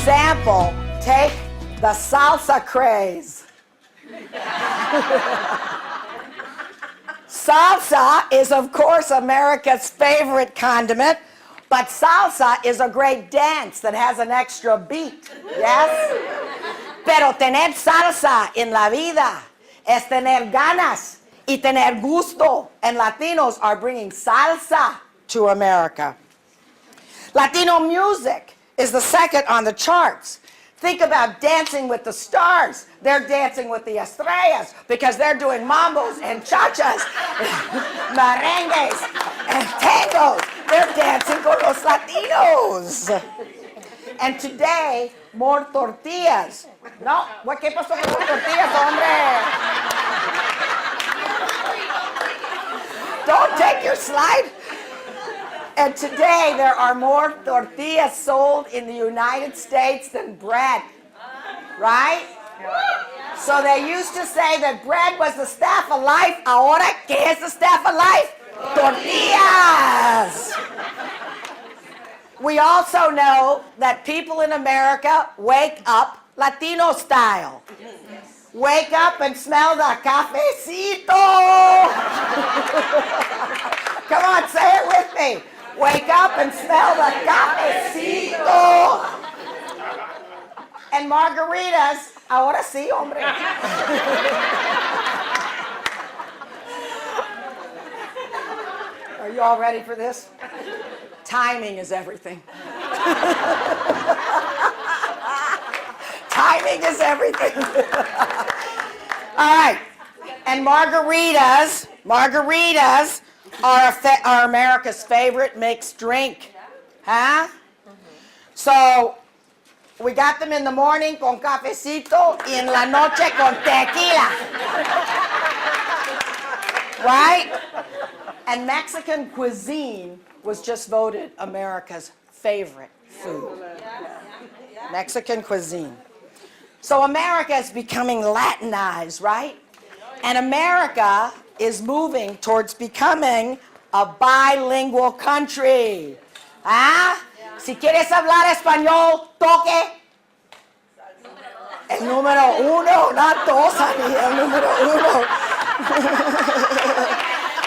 example, take the salsa craze. Salsa is, of course, America's favorite condiment, but salsa is a great dance that has an extra beat, yes? Pero tener salsa en la vida es tener ganas y tener gusto, and Latinos are bringing salsa to America. Latino music is the second on the charts. Think about Dancing with the Stars. They're dancing with the estrellas because they're doing mambos and cha-chas, merengues and tangos. They're dancing con los Latinos. And today, more tortillas. No, ¿qué pasó con las tortillas, hombre? Don't take your slide. And today, there are more tortillas sold in the United States than bread. Right? So they used to say that bread was the staff of life. Ahora, ¿qué es the staff of life? Tortillas. We also know that people in America wake up Latino style. Wake up and smell the cafecito. Come on, say it with me. Wake up and smell the cafecito. And margaritas. Ahora sí, hombre. Are you all ready for this? Timing is everything. Timing is everything. All right. And margaritas are America's favorite mixed drink. Huh? So we got them in the morning con cafecito y en la noche con tequila. Right? And Mexican cuisine was just voted America's favorite food. Mexican cuisine. So America is becoming Latinized, right? And America is moving towards becoming a bilingual country. ¿Ah? Si quieres hablar español, toque el número uno, not dos, honey, el número uno.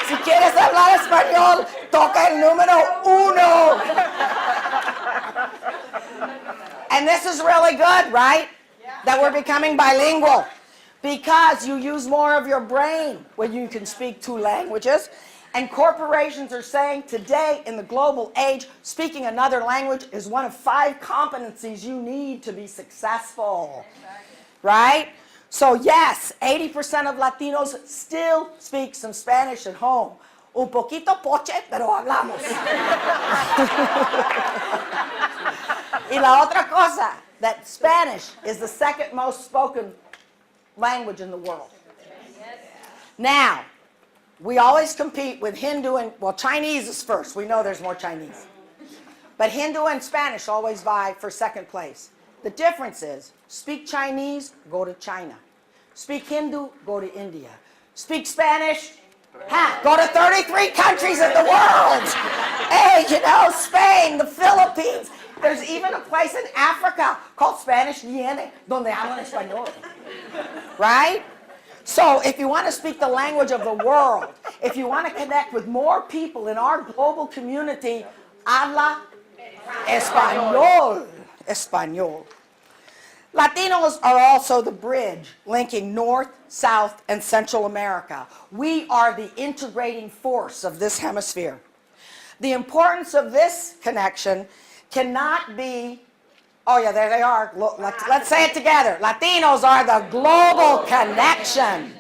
Si quieres hablar español, toca el número uno. And this is really good, right? That we're becoming bilingual. Because you use more of your brain when you can speak two languages. And corporations are saying today in the global age, speaking another language is one of 5 competencies you need to be successful. Right? So yes, 80% of Latinos still speak some Spanish at home. Un poquito poche, pero hablamos. Y la otra cosa, that Spanish is the second most spoken language in the world. Now, we always compete with Hindu and, well, Chinese is first. We know there's more Chinese. But Hindu and Spanish always vie for second place. The difference is, speak Chinese, go to China. Speak Hindu, go to India. Speak Spanish, go to 33 countries in the world. Hey, you know, Spain, the Philippines. There's even a place in Africa called Spanish Viene, donde hablan español. Right? So if you want to speak the language of the world, if you want to connect with more people in our global community, habla español. Español. Latinos are also the bridge linking North, South, and Central America. We are the integrating force of this hemisphere. The importance of this connection cannot be, oh yeah, there they are. Let's say it together. Latinos are the global connection.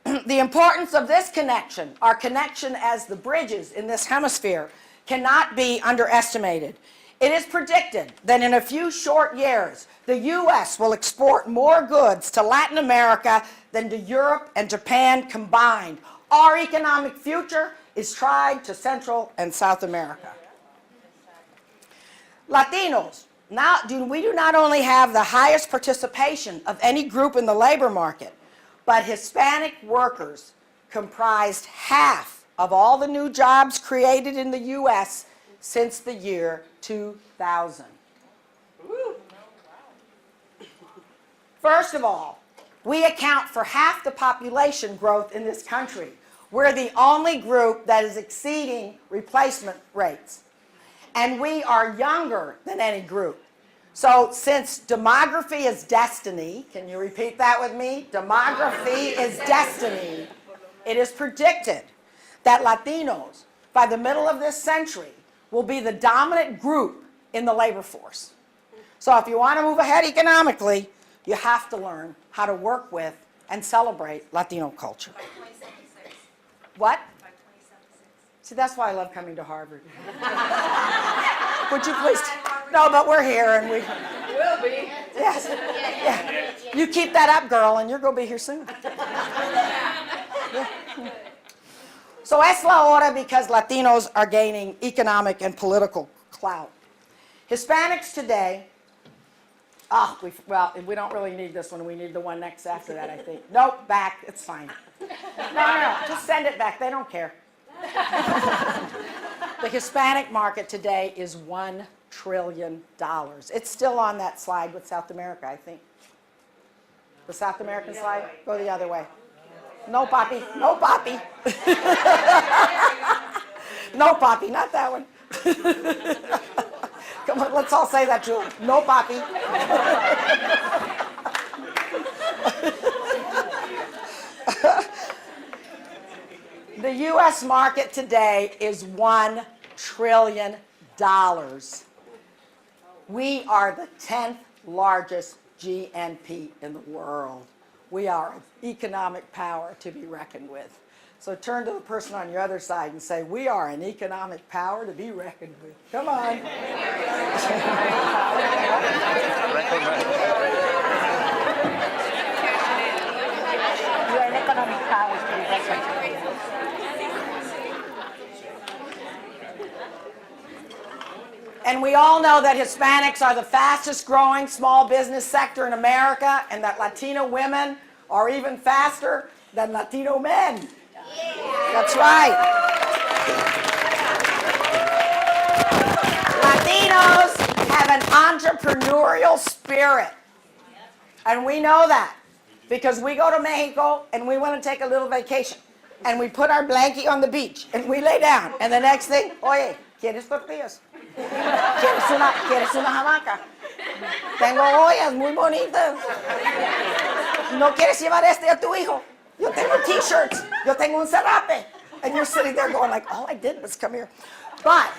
The importance of this connection, our connection as the bridges in this hemisphere, cannot be underestimated. It is predicted that in a few short years, the U.S. will export more goods to Latin America than to Europe and Japan combined. Our economic future is tied to Central and South America. Latinos, we do not only have the highest participation of any group in the labor market, but Hispanic workers comprised half of all the new jobs created in the U.S. since the year 2000. First of all, we account for half the population growth in this country. We're the only group that is exceeding replacement rates. And we are younger than any group. So since demography is destiny, can you repeat that with me? Demography is destiny. It is predicted that Latinos, by the middle of this century, will be the dominant group in the labor force. So if you want to move ahead economically, you have to learn how to work with and celebrate Latino culture. What? See, that's why I love coming to Harvard. Would you please? No, but we're here and we will be. Yes. Yeah. You keep that up, girl, and you're going to be here soon. Yeah. So es la hora because Latinos are gaining economic and political clout. Hispanics today, we don't really need this one. We need the one next after that, I think. Nope, back. It's fine. No. Just send it back. They don't care. The Hispanic market today is $1 trillion. It's still on that slide with South America, I think. The South American slide? Go the other way. No, papi. No, papi. No, papi. Not that one. Come on, let's all say that to him. No, papi. The U.S. market today is $1 trillion. We are the 10th largest GNP in the world. We are an economic power to be reckoned with. So turn to the person on your other side and say, we are an economic power to be reckoned with. Come on. You're an economic power to be reckoned with. And we all know that Hispanics are the fastest growing small business sector in America, and that Latino women are even faster than Latino men. That's right. Latinos have an entrepreneurial spirit. And we know that because we go to Mexico and we want to take a little vacation. And we put our blankie on the beach and we lay down. And the next thing, oye, ¿quieres tortillas? ¿Quieres una hamaca? Tengo ollas muy bonitas. ¿No quieres llevar este a tu hijo? Yo tengo t-shirts. Yo tengo un sarape. And you're sitting there going like, all I did was come here. But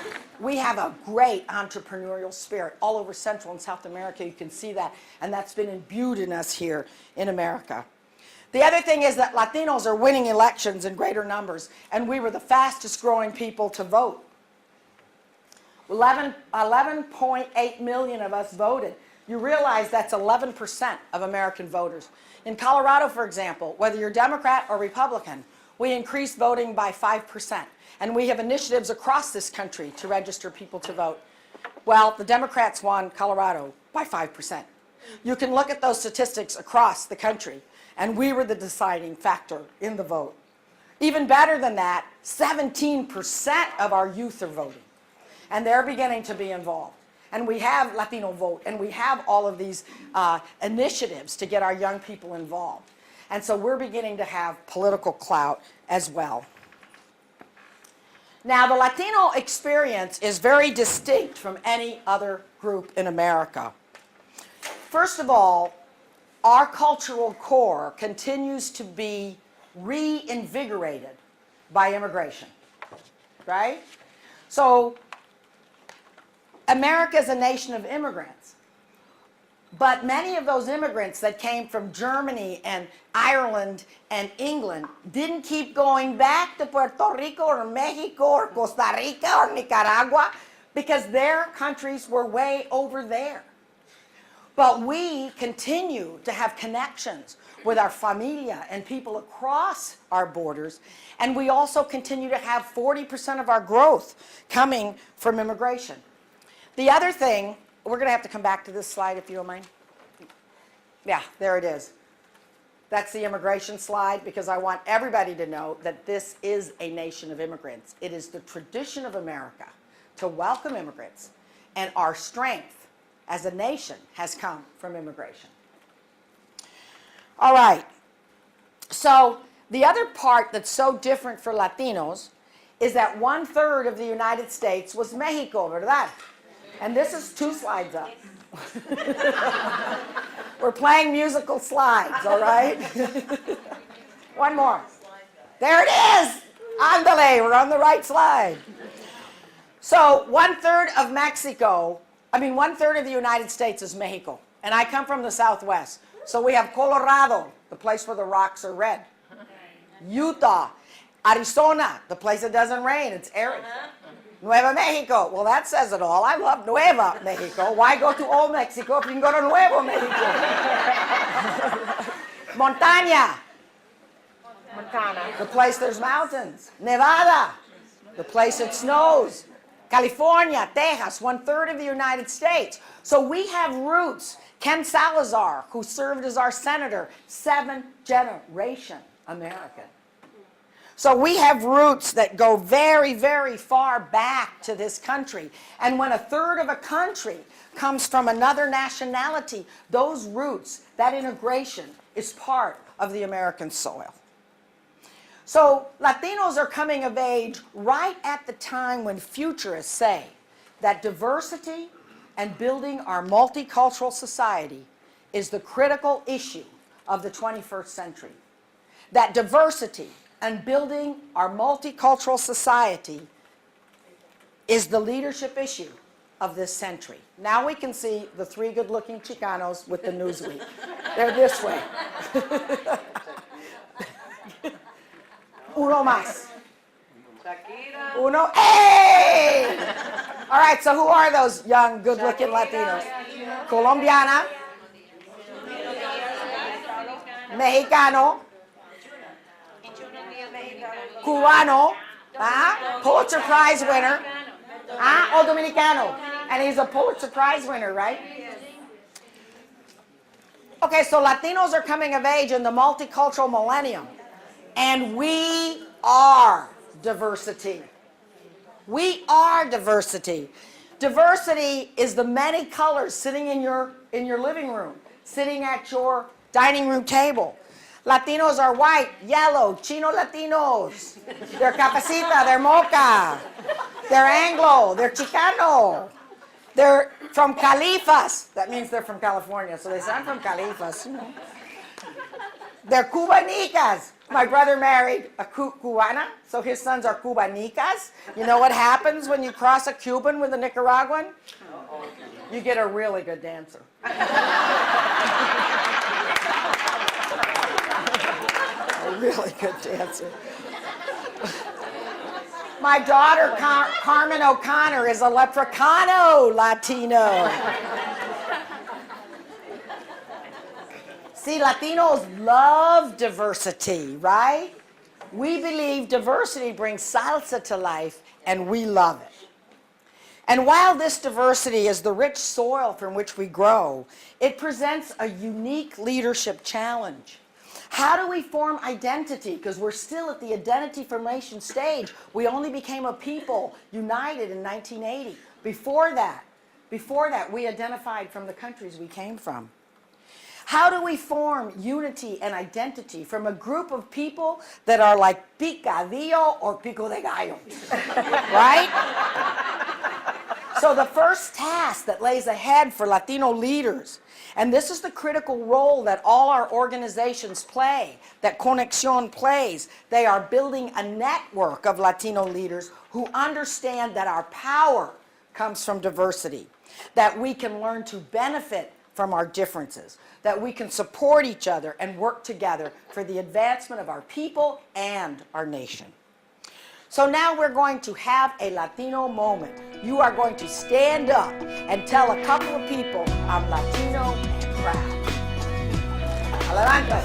we have a great entrepreneurial spirit all over Central and South America. You can see that. And that's been imbued in us here in America. The other thing is that Latinos are winning elections in greater numbers. And we were the fastest growing people to vote. 11.8 million of us voted. You realize that's 11% of American voters. In Colorado, for example, whether you're Democrat or Republican, we increased voting by 5%. And we have initiatives across this country to register people to vote. Well, the Democrats won Colorado by 5%. You can look at those statistics across the country, and we were the deciding factor in the vote. Even better than that, 17% of our youth are voting. And they're beginning to be involved. And we have Latino Vote, and we have all of these initiatives to get our young people involved. And so we're beginning to have political clout as well. Now, the Latino experience is very distinct from any other group in America. First of all, our cultural core continues to be reinvigorated by immigration, right? So, America is a nation of immigrants, but many of those immigrants that came from Germany and Ireland and England didn't keep going back to Puerto Rico or Mexico or Costa Rica or Nicaragua because their countries were way over there. But we continue to have connections with our familia and people across our borders, and we also continue to have 40% of our growth coming from immigration. The other thing, we're going to have to come back to this slide if you don't mind. Yeah, there it is. That's the immigration slide because I want everybody to know that this is a nation of immigrants. It is the tradition of America to welcome immigrants, and our strength as a nation has come from immigration. All right, so the other part that's so different for Latinos is that 1/3 of the United States was Mexico, ¿verdad? And this is 2 slides up. We're playing musical slides, all right? One more. There it is! Ándale, we're on the right slide. So 1/3 of Mexico, 1/3 of the United States is Mexico. And I come from the Southwest. So we have Colorado, the place where the rocks are red. Utah, Arizona, the place that doesn't rain, it's arid. Nueva Mexico, well that says it all. I love Nueva Mexico. Why go to Old Mexico if you can go to Nuevo Mexico? Montaña, Montana. the place there's mountains. Nevada, the place it snows. California, Texas, 1/3 of the United States. So we have roots. Ken Salazar, who served as our senator, 7th-generation American. So we have roots that go very, very far back to this country. And when 1/3 of a country comes from another nationality, those roots, that integration, is part of the American soil. So Latinos are coming of age right at the time when futurists say that diversity and building our multicultural society is the critical issue of the 21st century. That diversity and building our multicultural society is the leadership issue of this century. Now we can see the 3 good-looking Chicanos with the Newsweek. They're this way. Uno más. Uno. Hey! All right, so who are those young, good-looking Latinos? Colombiana, Mexicano, Cubano, Pulitzer Prize winner, o Dominicano. And he's a Pulitzer Prize winner, right? Okay, so Latinos are coming of age in the multicultural millennium. And we are diversity. We are diversity. Diversity is the many colors sitting in your living room, sitting at your dining room table. Latinos are white, yellow, Chino Latinos. They're Capacita, they're Mocha. They're Anglo, they're Chicano. They're from Califas. That means they're from California, so they say, I'm from Califas. They're Cubanicas. My brother married a Cubana, so his sons are Cubanicas. You know what happens when you cross a Cuban with a Nicaraguan? You get a really good dancer. A really good dancer. My daughter, Carmen O'Connor, is a Leprechauno Latino. See, Latinos love diversity, right? We believe diversity brings salsa to life, and we love it. And while this diversity is the rich soil from which we grow, it presents a unique leadership challenge. How do we form identity? Because we're still at the identity formation stage. We only became a people united in 1980. Before that, we identified from the countries we came from. How do we form unity and identity from a group of people that are like picadillo or pico de gallo, right? So the first task that lays ahead for Latino leaders, and this is the critical role that all our organizations play, that Conexión plays, they are building a network of Latino leaders who understand that our power comes from diversity, that we can learn to benefit from our differences, that we can support each other and work together for the advancement of our people and our nation. So now we're going to have a Latino moment. You are going to stand up and tell a couple of people, I'm Latino and proud. Adelante.